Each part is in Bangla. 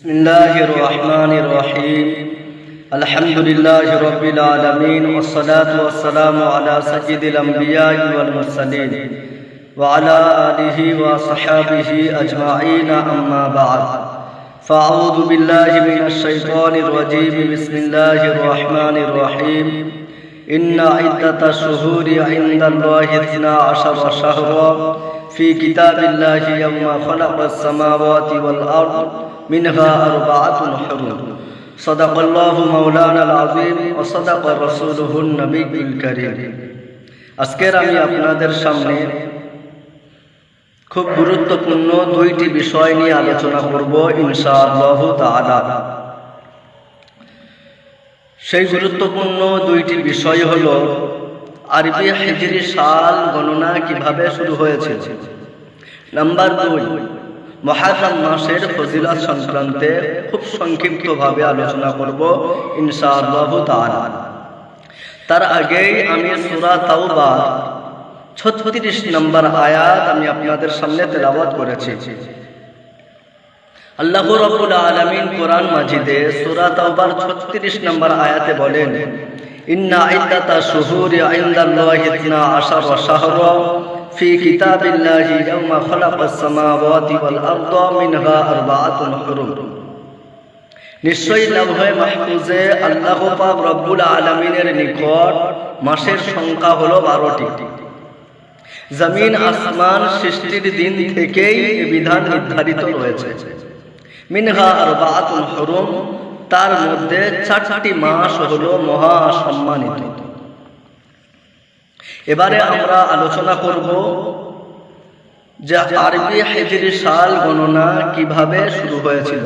بسم الله الرحمن الرحيم الحمد لله رب العالمين والصلاة والسلام على سيد الأنبياء والمرسلين وعلى آله وصحابه أجمعين أما بعد فأعوذ بالله من الشيطان الرجيم بسم الله الرحمن الرحيم إن عدة الشهور عند الله 12 شهرا في كتاب الله يوم خلق السماوات والأرض منها 4 حرم صدق الله مولانا العظيم وصدق رسوله النبي الكريم। আজকের আমি আপনাদের সামনে খুব গুরুত্বপূর্ণ দুইটি বিষয় নিয়ে আলোচনা করব ইনশাআল্লাহ তাআলা। সেই গুরুত্বপূর্ণ দুইটি বিষয় হলো আরবি হিজরি সাল গণনা কিভাবে শুরু হয়েছে, নাম্বার 2 মুহররম মাসের ফজিলত সংক্রান্তে খুব সংক্ষিপ্তভাবে আলোচনা করব ইনশাআল্লাহ তাআলা। তার আগেই আমি সূরা তাওবা 36 নম্বর আয়াত আমি আপনাদের সামনে তেলাওয়াত করেছি। আল্লাহ রাব্বুল আলামিন কোরআন মাজিদে সূরা তাওবার 36 নম্বর আয়াতে বলেন, ইন্না ইদ্দাতা শুহুরি ইনদাল্লাহি 12 শাহরা ফি কিতাবিল্লাহি ইয়াওমা খালাকাস সামাওয়াতি ওয়াল আরদা মিনহা 4 হুরুম। নিশ্চয়ই লাওহে মাহফুজে আল্লাহ পাক রব্বুল আলামিনের নিকট মাসের সংখ্যা হলো 12টি। জমিন আসমান সৃষ্টির দিন থেকেই এই বিধান নির্ধারিত রয়েছে। মিনহা 4 হুরুম, তার মধ্যে 4টি মাস হলো মহা সম্মানিত। এবারে আমরা আলোচনা করব যে আরবি হিজরি সাল গণনা কিভাবে শুরু হয়েছিল।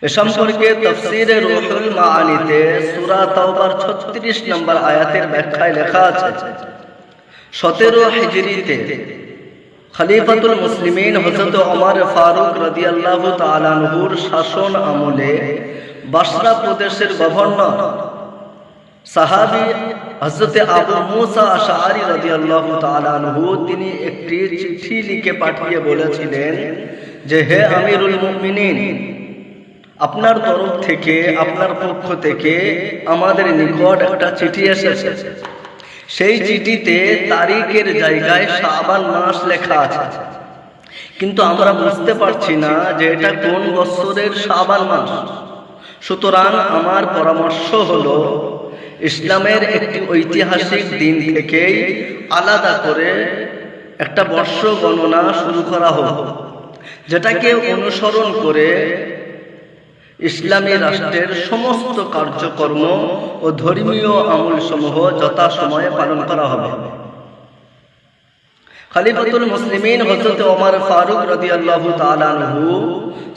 এ সম্পর্কে তাফসীরে রুহুল মাআনিতে সূরা তাওবার 36 নম্বর আয়াতের ব্যাখ্যায় লেখা আছে, 17 হিজরিতে খলিফাতুল মুসলিমিন হযরত ওমর ফারুক রাদিয়াল্লাহু তাআলা আনহুর শাসন আমলে বাসরা প্রদেশের গভর্নর সাহাবী হযরত আবু মুসা আশআরী রাদিয়াল্লাহু তাআলা আনহু তিনি একটি চিঠি লিখে পাঠিয়ে বলেছিলেন যে, হে আমিরুল মুমিনিন, আপনার তরফ থেকে, আপনার পক্ষ থেকে আমাদের নিকট একটা চিঠি এসেছে। সেই চিঠিতে তারিখের জায়গায় শাবান মাস লেখা আছে, কিন্তু আমরা বুঝতে পারছি না যে এটা কোন বছরের শাবান মাস। সুতরাং আমার পরামর্শ হলো ইসলামের একটি ঐতিহাসিক দিন থেকেই আলাদা করে একটা বর্ষ গণনা শুরু করা হোক, যেটাকে অনুসরণ করে ইসলামী রাষ্ট্রের সমস্ত কার্যকর্ম ও ধর্মীয় আমলসমূহ যথাসময়ে পালন করা হবে। খলিফাতুল মুসলিমিন হযরত ওমর ফারুক রাদিয়াল্লাহু তাআলা আনহু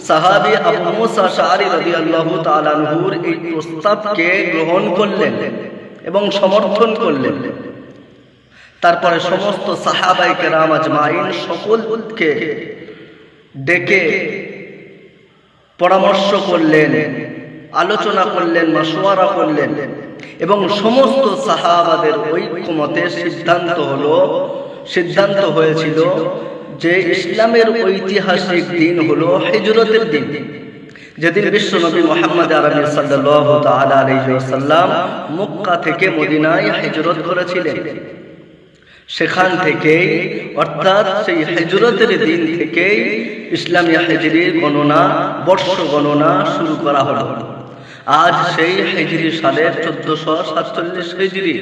সাহাবী আবু মুসা আশআরী রাদিয়াল্লাহু তাআলা আনহুর এই প্রস্তাবকে গ্রহণ করলেন এবং সমর্থন করলেন। তারপরে সমস্ত সাহাবায়ে কেরাম আজমাইন সকলকে ডেকে পরামর্শ করলেন, আলোচনা করলেন, মাশওয়ারা করলেন এবং সমস্ত সাহাবাদের ঐক্যমতে সিদ্ধান্ত হয়েছিল যে ইসলামের ঐতিহাসিক দিন হলো হিজরতের দিন, যেদিন বিশ্বনবী মুহাম্মদ আরবি সাল্লাল্লাহু তাআলা আলাইহি ওয়াসাল্লাম মক্কা থেকে মদিনায় হিজরত করেছিলেন। সেখান থেকেই, অর্থাৎ সেই হিজরতের দিন থেকেই ইসলামী হিজরির গণনা, বর্ষ গণনা শুরু করা হলো। আজ সেই হিজরি সালের 1447 হিজরি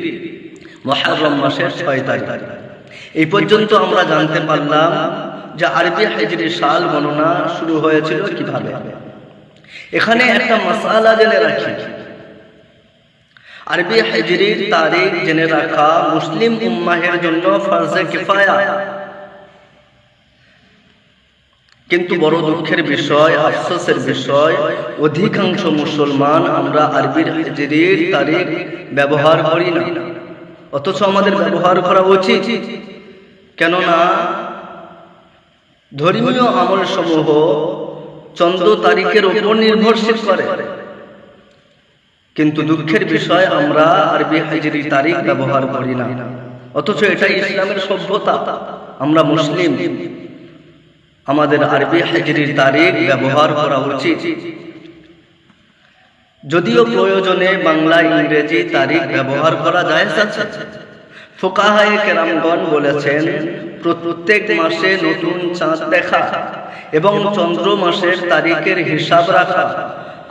মুহররম মাসের 6 তারিখ। এই পর্যন্ত আমরা জানতে পারলাম যে আরবি হিজরি সাল গণনা শুরু হয়েছিল কিভাবে। এখানে একটা মাসআলা জেনে রাখি, আরবি হিজরির তারিখ জেনে রাখা মুসলিম উম্মাহের জন্য ফরজে কিফায়া, কিন্তু বড় দুঃখের বিষয়, আফসোসের বিষয়, অধিকাংশ মুসলমান আমরা আরবি হিজরির তারিখ ব্যবহার করি না, অথচ আমাদের ব্যবহার করা উচিত। কেননা ধর্মীয় আমল সমূহ চন্দ্র তারিখের উপর নির্ভরশীল করে, কিন্তু দুঃখের বিষয় আমরা আরবি হিজরি তারিখ ব্যবহার করি না, অথচ এটাই ইসলামের সভ্যতা। আমরা মুসলিম, আমাদের আরবি হিজরির তারিখ ব্যবহার করা উচিত। যদিও প্রয়োজনে বাংলা ইংরেজি তারিখ ব্যবহার করা জায়েজ আছে। ফুকাহায়ে কেরামগণ বলেছেন প্রত্যেক মাসে নতুন চাঁদ দেখা এবং চন্দ্র মাসের তারিখের হিসাব রাখা,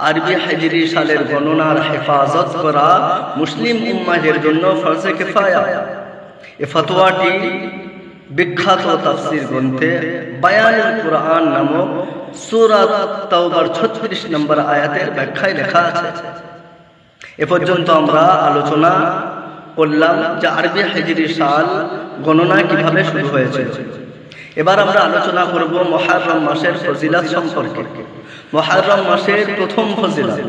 আরবি হিজরি সালের গণনার হেফাজত করা মুসলিম উম্মাহের জন্য ফরজে কিফায়া। এ ফতোয়াটি বিখ্যাত তাফসীর গ্রন্থে বায়ানুল কুরআন নামক সূরা তাওবার 36 নম্বর আয়াতের ব্যাখ্যায় লেখা আছে। এ পর্যন্ত আমরা আলোচনা করলাম যে আরবি হিজরি সাল গণনা কিভাবে শুরু হয়েছে। এবার আমরা আলোচনা করব মুহররম মাসের ফজিলত সম্পর্কে। মুহররম মাসের প্রথম ফজিলত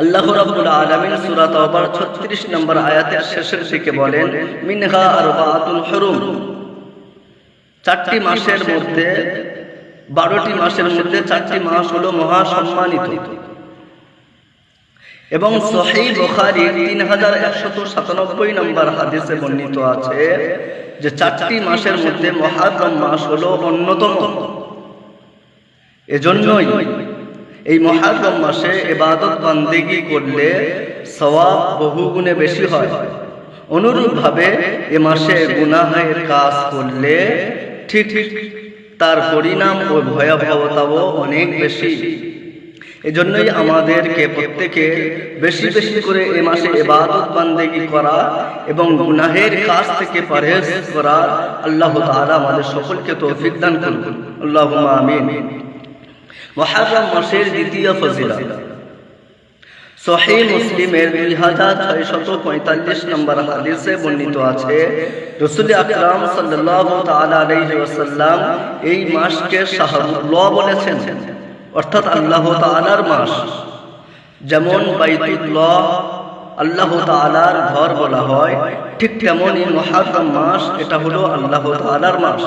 আল্লাহ রাব্বুল আলামিন সূরা তাওবার 36 নম্বর আয়াতের শেষের দিকে বলেন, মিনহা আরবাতুন হুরুম। 4টি মাসের মধ্যে 12টি মাসের মধ্যে 4টি মাস হলো মহা সম্মানিত। এবং সহিহ বুখারী 3197 নম্বর হাদিসে বর্ণিত আছে যে 4টি মাসের মধ্যে মুহররম মাস হলো অন্যতম। এজন্যই এই মুহররম মাসে ইবাদত বান্দেগি করলে সওয়াব বহুগুণে বেশি হয়। অনুরূপভাবে এ মাসে গুনাহের কাজ করলে ঠিক তার পরিণাম ও ভয়াবহতাও অনেক বেশি। এজন্যই আমাদেরকে প্রত্যেকে বেশি বেশি করে এ মাসে ইবাদত বান্দেগি করা এবং গুনাহের কাজ থেকে পরহেজ করা আল্লাহ তাআলা আমাদের সকলকে তৌফিক দান করুন, আল্লাহুম্মা আমিন। মুহররম মাসের দ্বিতীয় ফজিলত সহিহ মুসলিমের 2645 নম্বর হাদিসে বর্ণিত আছে, রাসূল আকরাম সাল্লাল্লাহু তাআলা আলাইহি ওয়াসাল্লাম এই মাসকে শাহরুল্লাহ বলেছেন, অর্থাৎ আল্লাহ তাআলার মাস। যেমন বাইতুল্লাহ আল্লাহ তাআলার ঘর বলা হয়, ঠিক তেমনই মুহররম মাস এটা হলো আল্লাহ তাআলার মাস।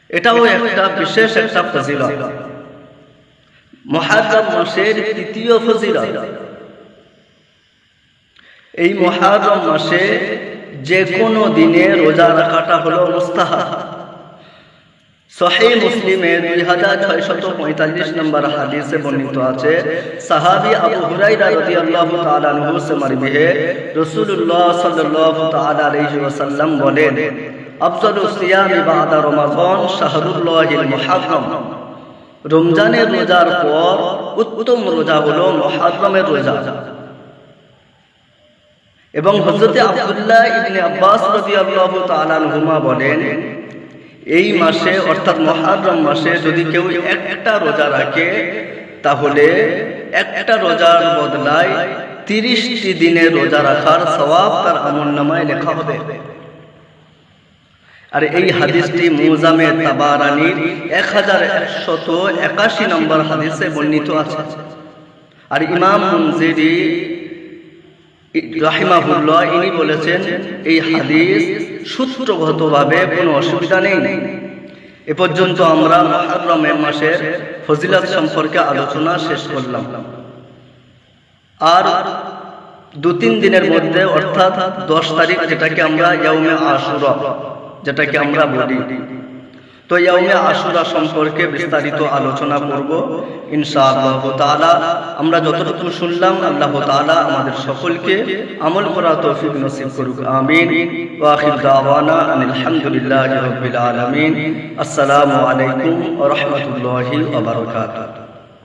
এটাও একটা বিশেষ একটা ফজিলত। মুহররম মাসের তৃতীয় ফজিলত, এই মুহররম মাসে যে কোনো দিনে রোজা রাখাটা হলো মুস্তাহাব। সহিহ মুসলিমের 2645 নম্বর হাদিসে বর্ণিত আছে, সাহাবী আবু হুরায়রা রাদিয়াল্লাহু তাআলা আনহু से मरवी है, রাসূলুল্লাহ সাল্লাল্লাহু তাআলা আলাইহি ওয়াসাল্লাম বলেন, আফজালুস সিয়ামি বা'দা রমাদান শাহরুল্লাহিল মুহররম। রমজানের রোজার পর উত্তম রোজা হলো মুহররমের রোজা। এবং হযরত আব্দুল্লাহ ইবনে আব্বাস রাদিয়াল্লাহু তাআলা আনহুমা বলেন, এই মাসে অর্থাৎ মুহররম মাসে যদি কেউ একটা রোজা রাখে তাহলে একটা রোজার বদলায় 30টি দিনের রোজা রাখার সওয়াব তার আমলনামায় লেখা হবে। আর এই হাদিসটি মুজামে তাবারানির 1181 নম্বর হাদিসে বর্ণিত আছে। আর ইমাম মুনজিরি রাহিমাহুল্লাহ ইনি বলেছেন এই হাদিস সূত্রগতভাবে কোনো অসুবিধা নেই। এ পর্যন্ত আমরা মুহররম মাসের ফজিলত সম্পর্কে আলোচনা শেষ করলাম। আর 2-3 দিনের মধ্যে অর্থাৎ 10 তারিখ যেটাকে আমরা ইয়াউমে আশুরা যেটাকে আমরা বলি, তো ইয়াউমে আশুরা সম্পর্কে বিস্তারিত আলোচনা করব ইনশাআল্লাহ তাআলা। আমরা যতটুকু শুনলাম আল্লাহ তাআলা আমাদের সকলকে আমল করার তৌফিক নসিব করুক, আমিন। ওয়া আখির দাওয়ানা আনিল হামদুলিল্লাহি রাব্বিল আলামিন। আসসালামু আলাইকুম ওয়া রাহমাতুল্লাহি ওয়া বারাকাতুহু।